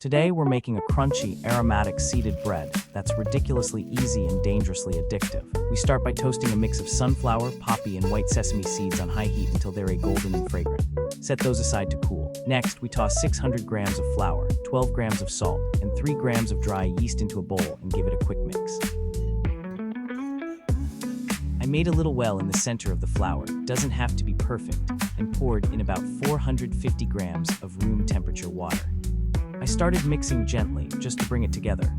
Today we're making a crunchy, aromatic seeded bread that's ridiculously easy and dangerously addictive. We start by toasting a mix of sunflower, poppy, and white sesame seeds on high heat until they're golden and fragrant. Set those aside to cool. Next, we toss 600 grams of flour, 12 grams of salt, and 3 grams of dry yeast into a bowl and give it a quick mix. I made a little well in the center of the flour, doesn't have to be perfect, and poured in about 450 grams of room temperature water. I started mixing gently, just to bring it together.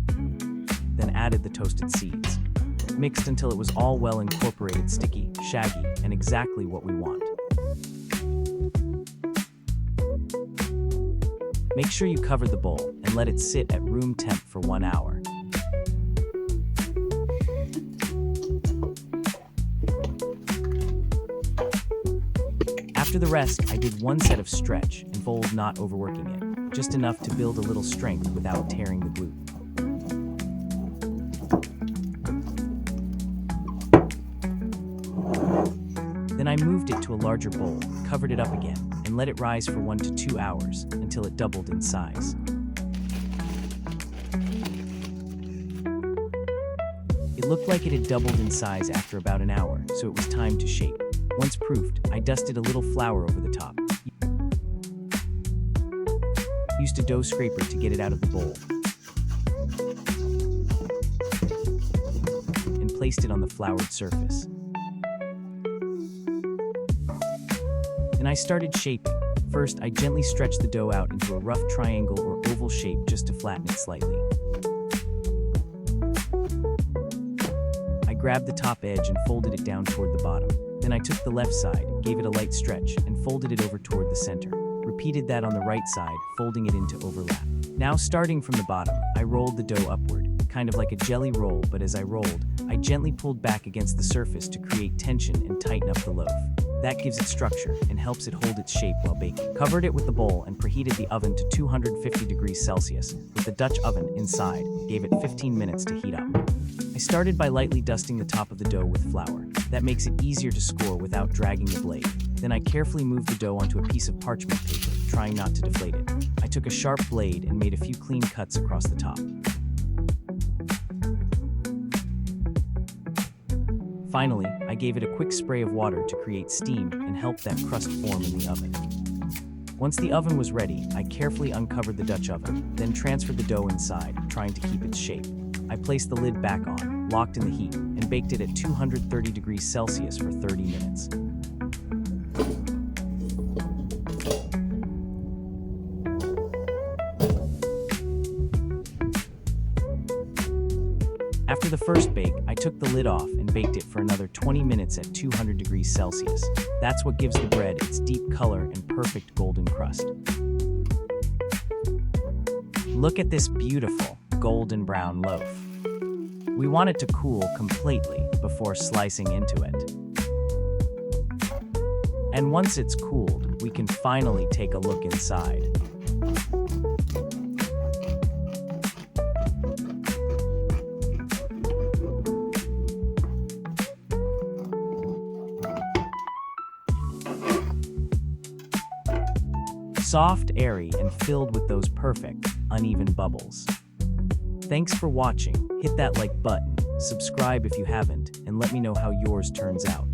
Then added the toasted seeds. Mixed until it was all well incorporated, sticky, shaggy, and exactly what we want. Make sure you cover the bowl and let it sit at room temp for 1 hour. After the rest, I did one set of stretch and fold, not overworking it, just enough to build a little strength without tearing the gluten. Then I moved it to a larger bowl, covered it up again, and let it rise for 1 to 2 hours until it doubled in size. It looked like it had doubled in size after about an hour, so it was time to shape. Once proofed, I dusted a little flour over the top. Used a dough scraper to get it out of the bowl. And placed it on the floured surface. Then I started shaping. First, I gently stretched the dough out into a rough triangle or oval shape just to flatten it slightly. I grabbed the top edge and folded it down toward the bottom. Then I took the left side, gave it a light stretch, and folded it over toward the center. Repeated that on the right side, folding it into overlap. Now, starting from the bottom, I rolled the dough upward, kind of like a jelly roll, but as I rolled, I gently pulled back against the surface to create tension and tighten up the loaf. That gives it structure and helps it hold its shape while baking. Covered it with the bowl and preheated the oven to 250 degrees Celsius. With the Dutch oven inside, gave it 15 minutes to heat up. I started by lightly dusting the top of the dough with flour. That makes it easier to score without dragging the blade. Then I carefully moved the dough onto a piece of parchment paper, trying not to deflate it. I took a sharp blade and made a few clean cuts across the top. Finally, I gave it a quick spray of water to create steam and help that crust form in the oven. Once the oven was ready, I carefully uncovered the Dutch oven, then transferred the dough inside, trying to keep its shape. I placed the lid back on, locked in the heat, and baked it at 230 degrees Celsius for 30 minutes. After the first bake, I took the lid off and baked it for another 20 minutes at 200 degrees Celsius. That's what gives the bread its deep color and perfect golden crust. Look at this beautiful, golden brown loaf. We want it to cool completely before slicing into it. And once it's cooled, we can finally take a look inside. Soft, airy, and filled with those perfect, uneven bubbles. Thanks for watching. Hit that like button, subscribe if you haven't, and let me know how yours turns out.